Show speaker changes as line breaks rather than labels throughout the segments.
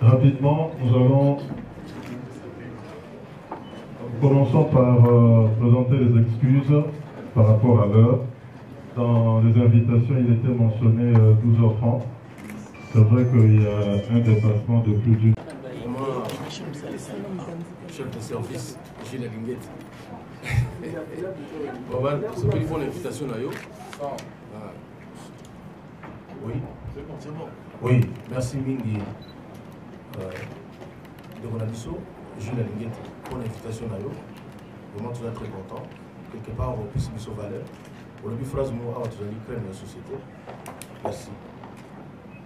Rapidement, commençons par présenter les excuses par rapport à l'heure. Dans les invitations, il était mentionné 12h30. C'est vrai qu'il y a un dépassement de plus d'une.
Chef de service, Gilles Linguette. C'est pour une invitation à eux. Oui, c'est bon. Oui, merci Mingi. De Ronaldiso, Gilles Linguette, pour l'invitation à eux. Vraiment, tu es très content. Quelque part, on puisse mettre valeur. Pour le but, phrase, moi, tu as dit créer la société. Merci.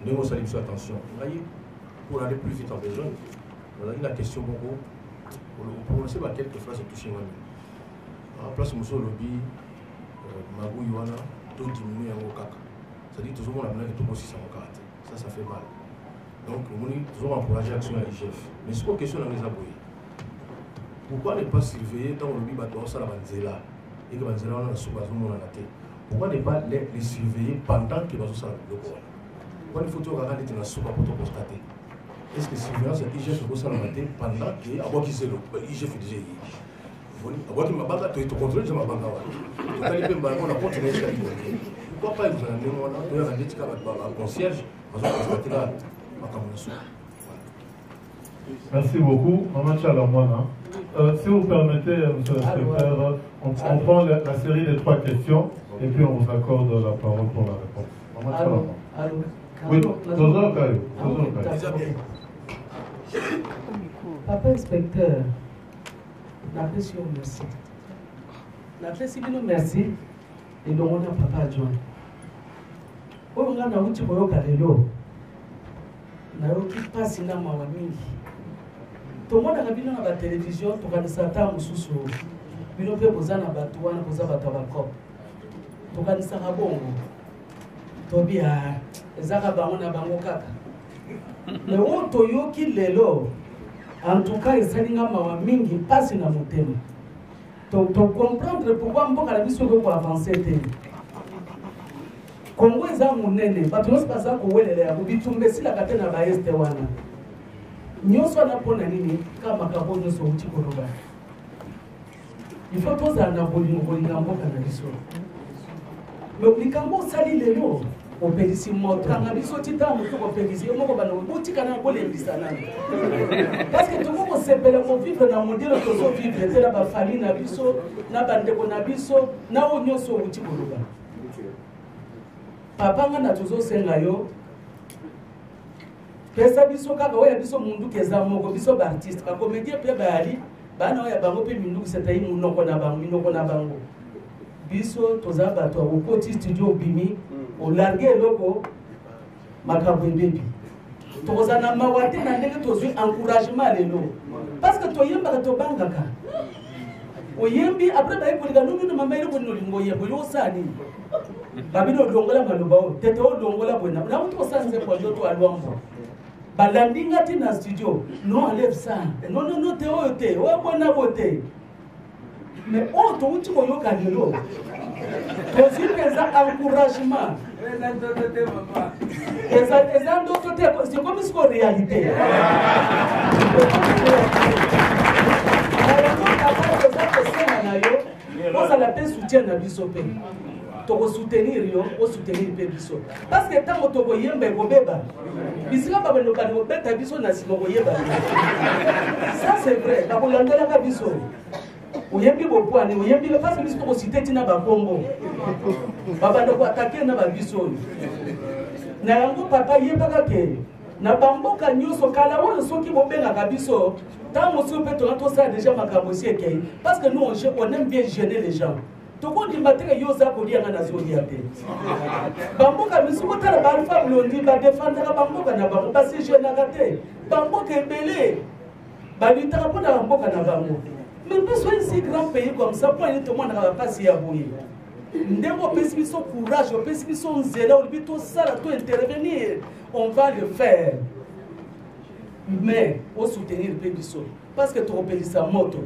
Nous avons salué attention. Pour aller plus vite en besoin, on a une question beaucoup. Pour lancer quelques phrases touchées moi. En place, monsieur lobby, Magou Yoana, tout diminuer en caca. C'est-à-dire toujours on a besoin de tout aussi sans caractère. Ça fait mal. Donc, on a toujours encouragé l'action à l'IGF. Mais c'est pas une question de les abouiller. Pourquoi ne pas surveiller dans le lobby bateau ça la banzela et que banzela on a sous bazou mon anaté. Pourquoi ne pas les surveiller pendant que bazou ça le corps. Pourquoi il faut toujours regarder dans la soupe pour te constater. Est-ce que surveillance est IGF pour ça la matin pendant que à quoi qui c'est le IGF déjà y. À quoi qui m'a banque tu contrôles je m'a banque là. Tu as les on a continué ça. Pourquoi pas vous en avez on a tu as rendu tika ba concierge bazou constater là ma caméra.
Merci beaucoup. Maman Chalamwana. Si vous permettez, monsieur le secrétaire, on prend la série des 3 questions et puis on vous accorde la parole pour la réponse. Maman Chalamwana. Oui, toujours
Papa inspecteur, l'apprécie merci. L'apprécie merci et donc on a papa adjoint. On a un outil pour le calelo. On a qui passe dans ma famille. Tout le monde a vu dans la télévision, tout le monde a vu sous il ne peut pas poser un bateau, on a posé un bateau à cop. Tout le monde a vu Tobi a Zagaba on a bango kaka. Mais on toyo qui lelo. En tout cas, il s'aligne à ma mingi passe na motema. To comprendre pourquoi mboka la biso ko avancer te. Kongo eza munene, bato nyonso baza kowelele ya bitumbe sila kate na ba este wana. Nyonso na pona nini kama kabo nyonso uti koloba. Il faut poser na bolinga mboka na biso. Mais likambo sali lelo opelisi moto kanga biso tita moto opelisi moko bana botika na bolembisa nani parce que tout ko sepela ko vivre na modelo to so vivre tela ba famille na biso na bandeko na biso na onyoso uti koloba papa nga na tuzo senga yo pesa biso kaka oya biso mundu keza moko biso ba artiste ka comédien pe ba ali bana oya bango pe mindu setayi munoko na bango biso toza bato au petit studio bimi au largué loko makambo bebi toza na mawate na ndenge tozwi encouragement lelo parce que toyemba to bangaka oyembi après ba ekolika nunu na mama ile ko nolingo yembo yo sani babino dongola maloba o tete o dongola bona na mtu sanze kwa joto alwambo balandinga ti na studio non enlève ça non te o te o bona bote mais on to uti ko yoka lelo aussi pesa encouragement eza d'autres côté c'est comme si c'est réalité on ça la soutien na biso pe to soutenir yo o soutenir pe biso parce que tant to ko yemba ko beba bisika ba beno ka ko beta biso na simo ko yeba ça c'est vrai ka ko landela ka biso oyembi bopwani oyembi parce que biso ko cité tina ba Congo baba ndo ko attaquer na ba biso na yango papa yebaka ke na bamboka nyuso kala wona soki bobenga ka biso tant mo pe to ça déjà makambo si ekei parce que nous on aime bien gêner les gens toko di mateka yoza ko dia na zodi ate bamboka misuko tala ba alpha blondi ba défendre bamboka na bango ba si jeune akate bamboka ebele ba litaka pona bamboka na bango mais besoin si grand pays comme ça pour tout le monde va passer à bouillir ndemo pesi son courage pesi son zèle on bito ça la tout intervenir on va le faire mais au soutenir le biso parce que to opelisa moto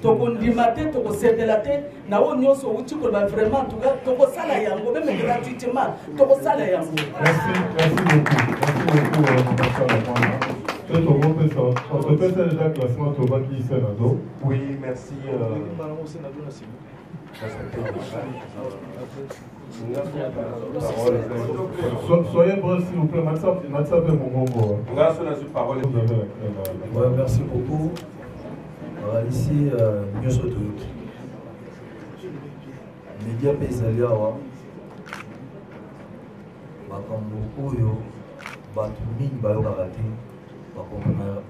to kondimate to kosetelate na o nyonso uti ko vraiment to ko sala yango même gratuitement to ko sala yango
merci beaucoup
Oui, merci.
Soyez bref, s'il vous plaît.
Ouais, merci beaucoup. Ici, nous sommes tous. Média Paysalia, makambo oyo bato mingi bayokaka te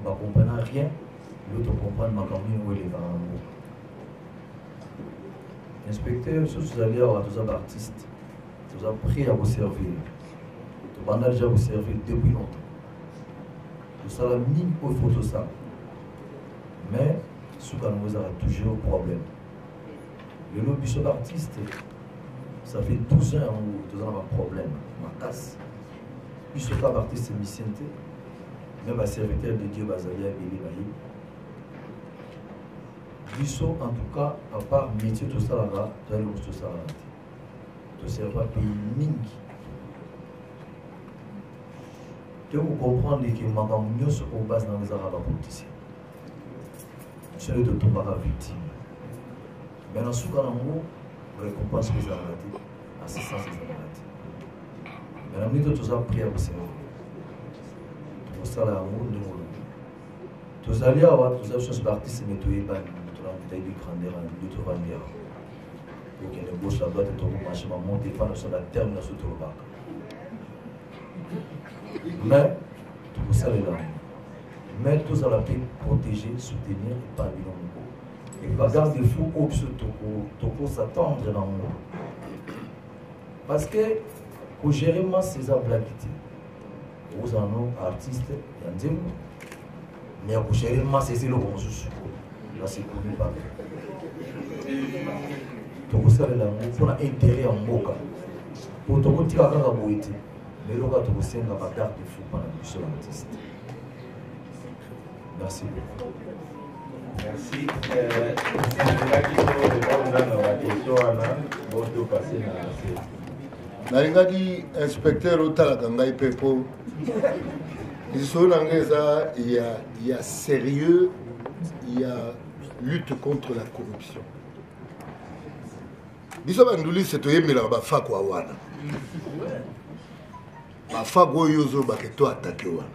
bakomprena rien l'autre comprendre makambo nini oyo elekaka na mboka. Inspecteur so tozali awa toza baartiste toza prêt ya koservir tobanda déjà koservir depuis longtemps tosala mingi oyo fo tosala mais suka nango ezaka toujours problème lelo biso baartiste ça fait 12 ans où nous avons un problème, ma casse. Puis ce cas d'artiste missionné, même un serviteur de Dieu Bazalia et Bélibaï. Biso en tout cas, à part métier tout ça là, tu as le tout ça là. Tu sais pas pays mingi. Tu vous comprendre que ma gamme se base dans les arabes politiciens. Je suis de tomber à victime. Mais dans ce cas là, récompense les arabes. Assistance des arabes. Mais nous tous avons prié au Seigneur. Tout ça là, nous tous allés à tous avons chose d'artiste mais tout est pas tout la bouteille de grandeur en tout va bien. Donc il y a une gauche la droite et tout le marché va monter pas sur la terre mais sur tout le bac. Mais tout ça là. Mais tous à la paix protéger, soutenir et pas bien. Et pas garder fou au pour s'attendre dans le monde. Parce que pour gérer ces blagues, vous en avez artistes, il y a un mais pour gérer ces éloges, là c'est connu pas. Donc vous savez là, on a intérêt en moka. Pour tout le monde, on a boité. Mais le gars, tout le monde a garde de fou pendant que je suis artiste. Merci beaucoup.
Merci.
Nalingaki inspecteur otalaka ngai mpe po liso na ngai eza il y a sérieux, il y a lutte contre la corruption. Biso bandulisi toyemelaka bafako wana bafako oyo ozobake to atake wana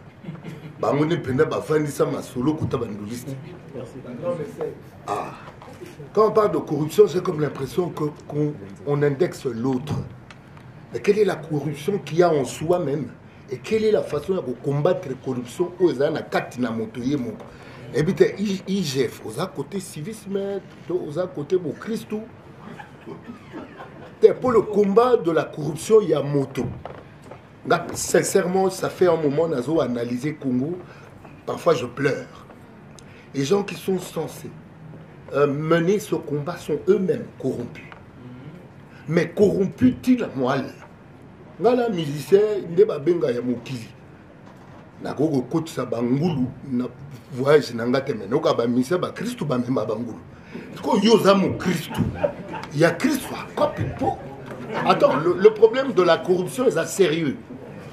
bango nde mpenza bafandisa masolo kuta bandulisi. Ah, quand on parle de corruption, c'est comme l'impression qu'on indexe l'autre. Mais quelle est la corruption qu'il y a en soi-même? Et quelle est la façon de combattre la corruption aux Katina Motoyemo? Et bien, IGF, aux côté civisme, aux côté de Christ. Pour le combat de la corruption, il y a moto. Sincèrement, ça fait un moment que nous avons analysé Congo. Parfois, je pleure. Les gens qui sont censés mener ce combat sont eux-mêmes corrompus. Mais corrompus-ils à moi? Ngala musicien, ndeba benga ya mokili. Na gogo kotisa bangulu na voyage na ngate menoka ba musicien ba Christ ba memba bangulu. Ko yoza mo Christ. Il y a Christ quoi pour. Attends, le problème de la corruption est sérieux.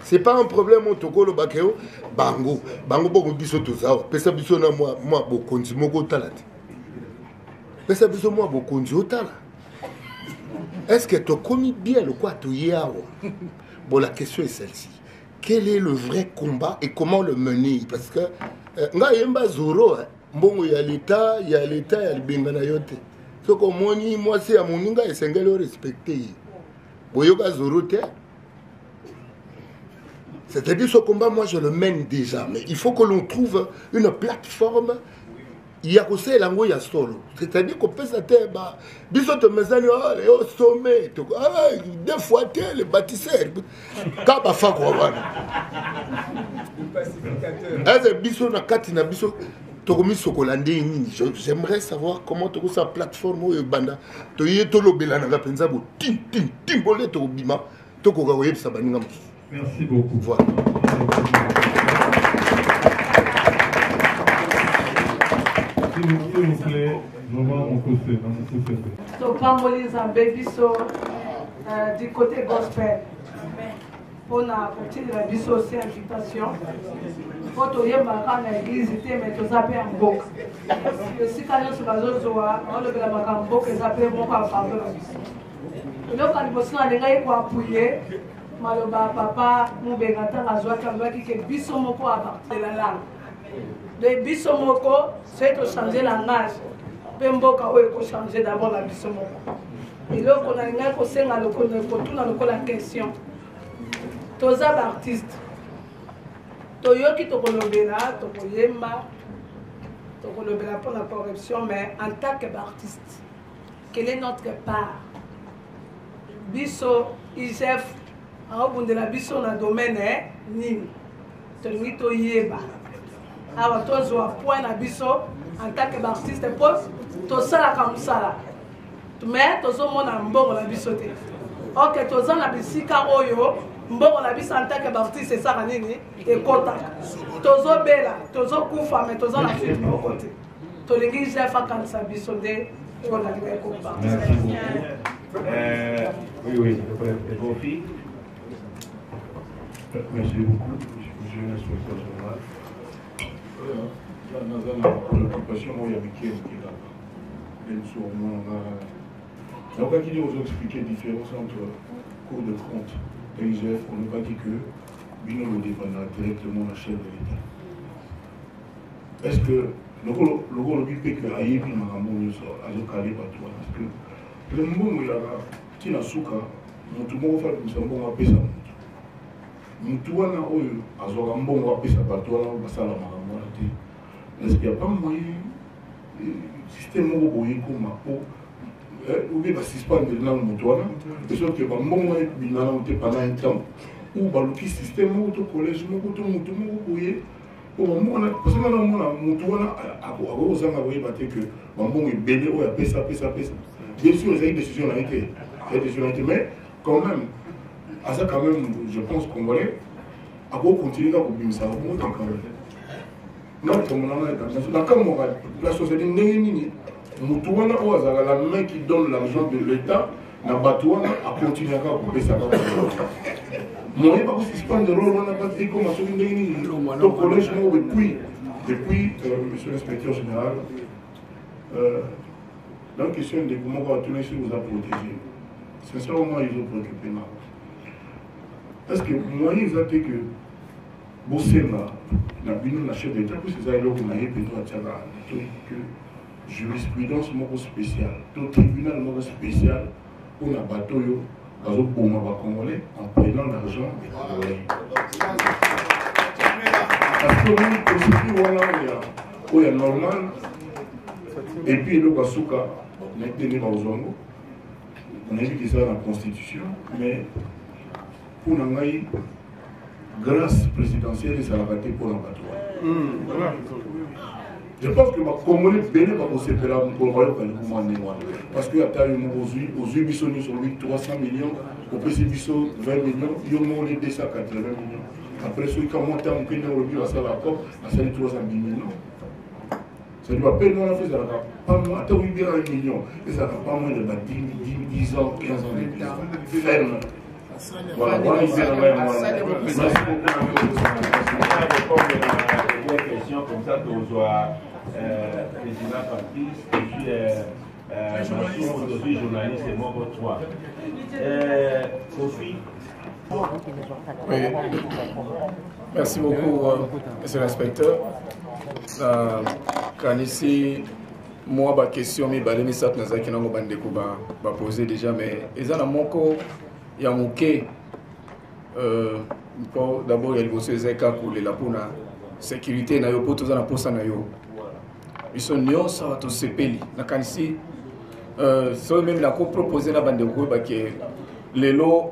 C'est pas un problème au Tokolo Bakeo, Bango Boko biso tozao, pesa biso na moi bokonzi moko talati. Pesa biso moi bokonzi otala. Est-ce que tu connais bien le quoi tu y as? Bon, la question est celle-ci. Quel est le vrai combat et comment le mener? Parce que nga yemba zoro, bon il y a l'État, il y a le bengana yote. Ce que moi c'est à mon inga et c'est le respecter. Boyoga zoro te. C'est-à-dire ce combat, moi je le mène déjà, mais il faut que l'on trouve une plateforme. Il y a aussi l'ango ya solo. C'est-à-dire qu'on peut s'attendre, bisous de mes amis, au sommet, deux fois les bâtisseurs. Quand on fait quoi? J'aimerais savoir comment tu as sa plateforme ou banda. Tu y es tout le belana la penza bo tim bolé to bima to ko gawe sa baninga.
Merci beaucoup.
Voilà.
S'il vous plaît, je vois mon côté dans mon côté.
So Pamoli Zambebiso du côté gospel.
pour la biso aussi invitation. Pour tout le monde à l'église, mais tout ça peut en boucle. Si quand nous sommes à on le fait en boucle, ça peut mon pas faveur. Donc quand nous sommes à l'église pour appuyer, maloba papa nous bengata la joie comme que biso moko à partir de la langue. De biso moko, c'est de changer la langage. Pemboka oyo ko changer d'abord la biso moko. Et là on a linga ko senga le ko tout la question. Toza artiste. Toyoki to kolobela, to koyemba, to kolobela pour la corruption, mais en tant qu'artiste, quelle est notre part? Biso, IGF, en haut de la biso na domaine nini. Tolingi to yeba. Alors tozo a point na biso en tant qu'artiste pose, to sala comme ça. Mais tozo mona mbongo na biso te. OK, toza na bisika oyo mbongo na biso en tant qu'artiste c'est ça nini et kota. Tozo bela, tozo kufa mais tozo na suite au côté. Tolingi IGF quand ça biso de on a dit ko ba.
Merci beaucoup. Oui, vos filles.
Merci beaucoup. Je suis l'inspecteur général. Dans une préoccupation, il y a Mickey qui est là. Donc, quand il nous a expliqué la différence entre Cour de compte et IGF, on n'a pas dit que Bino dépendra directement de la chef de l'État. Est-ce que le rôle du pays que Aïebi m'a amené à l'occasion par toi? Parce que le monde où il y a Tina Souka, tout le monde va faire un bon appel ça. Moutouna oyo azora mbongo apesa bato wana basala makambo wana te. Est-ce qu'il n'y a pas moyen système moko boye koma po oubien basuspendre nano moto wana de sorte que bambongo wana ekobima nano te pendant un temps ou baluki système moko to collège moko to moto moko boye po bambongo wana parce que nana omona moto wana akozanga koyeba te que bambongo ebele oyo apesa bien sûr ezali décision na ye te mais quand même à ça quand même, je pense congolais, à quoi continuer à couper ça, on va quand même. Non, comme on a dit, la société n'est ni Moutouana ou la main qui donne l'argent de l'État, n'a pas à continuer à couper ça. Moi, il n'y a pas de suspendre de rôle, on n'a pas dit comment ça n'est donc collège, depuis, monsieur l'inspecteur général, dans la question de comment on va tourner sur vous a protégé, sincèrement, ils ont préoccupé ma. Parce que moi, ils ont dit que Bossema, la chef d'État, pour ces aïeux, on a eu que jurisprudence spéciale, tout tribunal spécial, on a bateau, on a Congolais en prenant l'argent des Congolais. Parce que nous, il y a normal, et puis le Basuka, on a été dans Zongo, on a vu que ça dans la Constitution, mais pour la grâce présidentielle, ça va être pour la bateau. Je pense que les Congolais béné va se faire parce que aux 8 bisons sur 300 millions, au PCBiso 20 millions, il y a 280 millions. Après, celui qui a monté en Kenya, on a fait la COP, à 310 millions. Ça ne doit pas être fait, ça pas moins, attends, 8 millions, et ça n'a pas moins de 10 ans, 15 ans de plus. Ferme. Voilà, voilà, il merci beaucoup.
Une question comme ça, que soit président Patrice, et puis Massoum, aussi journaliste et moi pour toi. Sophie.
Oui. Merci beaucoup, monsieur l'inspecteur. Quand ici, moi, ma question, mais je sais que je vais poser déjà, mais ils ont il y a un d'abord il y a le Zeka pour la sécurité na yo pour tous na posa na yo ils sont nions ça va tout sepeli na kanisi so même la co proposer na bande ko ba ke lelo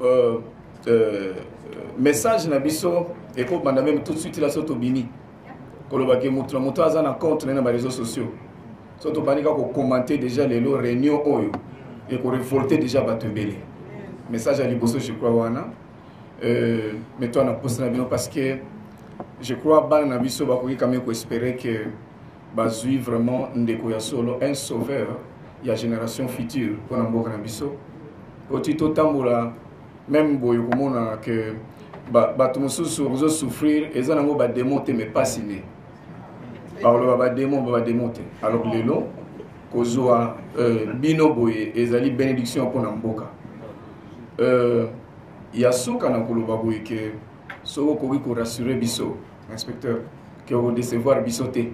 message na biso et ko banda même tout de suite la soto bini ko lo ba ke mutu aza na compte na réseaux sociaux soto banika ko commenter déjà lelo réunion oyo et ko révolter déjà batebele message à Liboso, je crois, Wana. Mais toi, on a posté parce que je crois que Nabiso va quand même espérer que Bazui vraiment solo un sauveur, il y a génération future pour Nabiso. Au titre Tamboula, même boye komona que bato mosusu kozosouffrir eza nango bademo te mais pas sine bakoloba bademo bademo te alors lelo kozwa bino boye ezali bénédiction mpona mboka ya suka na koloba boye ke soki okoki korassure biso inspecteur ke okodecevoir biso te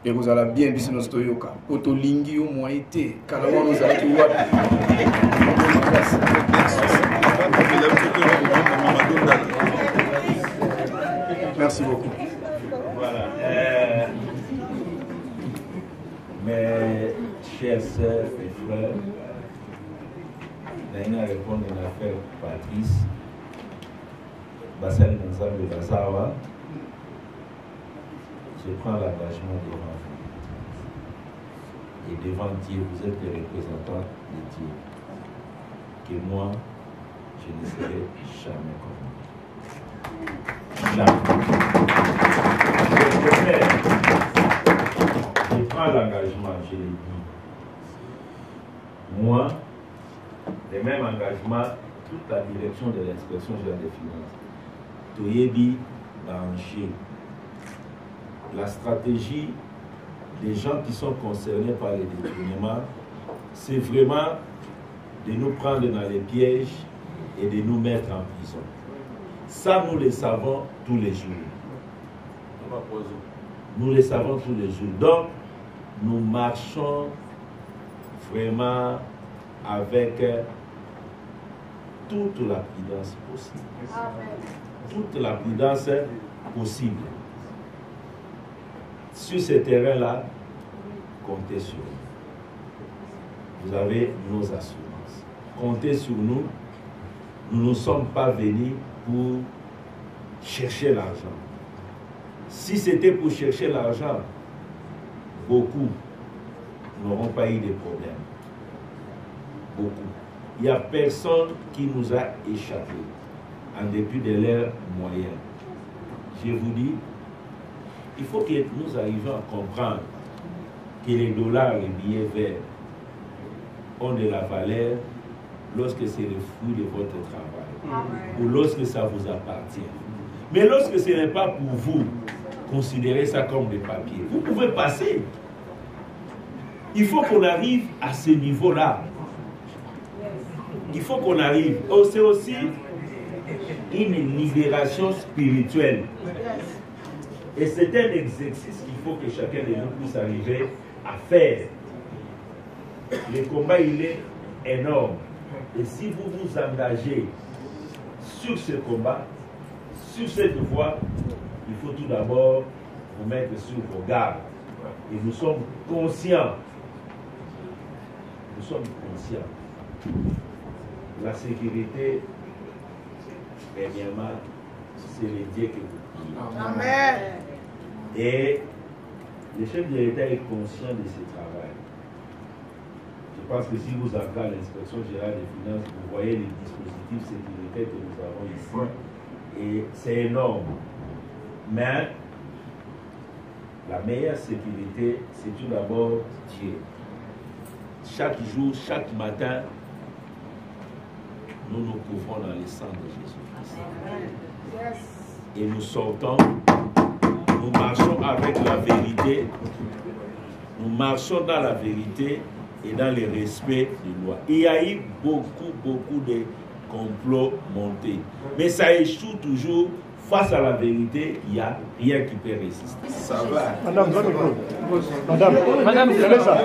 ekozala bien biso nyonso toyoka po tolingi yo moye te kala wana ozalaki wapi. Merci beaucoup.
Voilà. Mes chers sœurs et frères, je vais répondre à l'affaire Patrice. Bassel Nzambe Bazawa. Je prends l'engagement devant vous. Et devant Dieu, vous êtes les représentants de Dieu. Que moi, je ne serai jamais comme vous. Jamais. Je prends l'engagement, je l'ai dit. Moi, le même engagement, toute la direction de l'inspection générale des finances. Toyebi danger. La stratégie des gens qui sont concernés par les détournements, c'est vraiment de nous prendre dans les pièges et de nous mettre en prison. Ça, nous le savons tous les jours. Nous le savons tous les jours. Donc, nous marchons vraiment avec toute la prudence possible. Toute la prudence possible. Sur ce terrain-là, comptez sur nous. Vous avez nos assurances. Comptez sur nous. Nous ne sommes pas venus pour chercher l'argent. Si c'était pour chercher l'argent, beaucoup n'auront pas eu de problème. Beaucoup. Il n'y a personne qui nous a échappé en dépit de leurs moyens. Je vous dis, il faut que nous arrivions à comprendre que les dollars et les billets verts ont de la valeur lorsque c'est le fruit de votre travail. Ou lorsque ça vous appartient. Mais lorsque ce n'est pas pour vous, considérez ça comme des papiers. Vous pouvez passer. Il faut qu'on arrive à ce niveau-là. Il faut qu'on arrive. Oh, c'est aussi une libération spirituelle. Et c'est un exercice qu'il faut que chacun de nous puisse arriver à faire. Le combat, il est énorme. Et si vous vous engagez sur ce combat, sur cette voie, il faut tout d'abord vous mettre sur vos gardes. Et nous sommes conscients. Nous sommes conscients. La sécurité, premièrement, c'est le Dieu que vous priez.
Amen.
Et le chef de l'État est conscient de ce travail. Je pense que si vous entrez à l'inspection générale des finances, vous voyez les dispositifs sécuritaires que nous avons ici. Et c'est énorme. Mais la meilleure sécurité, c'est tout d'abord Dieu. Chaque jour, chaque matin, nous nous couvrons dans le sang de Jésus-Christ. Et nous sortons, nous marchons avec la vérité, nous marchons dans la vérité et dans le respect des lois. Il y a eu beaucoup de complots montés. Mais ça échoue toujours. Face à la vérité, il n'y a rien qui peut résister. Ça va.
Madame, vous avez ça.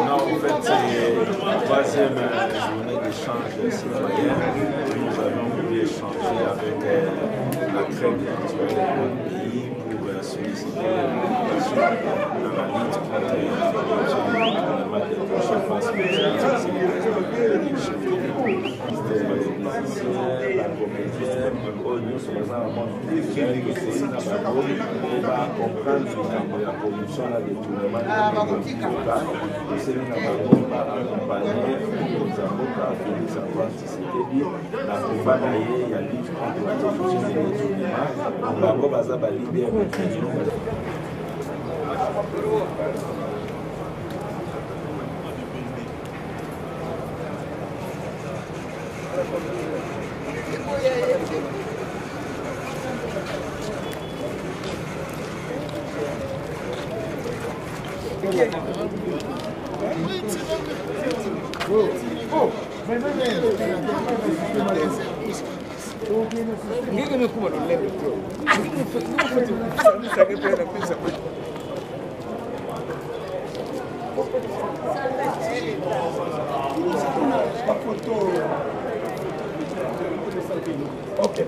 Non, en fait, c'est la troisième journée d'échange citoyen. Nous allons voulu échanger avec la traite actuelle de notre pays pour solliciter la population dans la lutte contre le gouvernement de la prochaine phase. musiciens, comédiens, nous sommes dans un monde plus que c'est une abandon, on va comprendre la corruption, la détournement de c'est une abandon, on va accompagner les avocats à finir sa participation. La combat il y a lutte contre la corruption et le détournement, on va avoir des leaders.
Ok.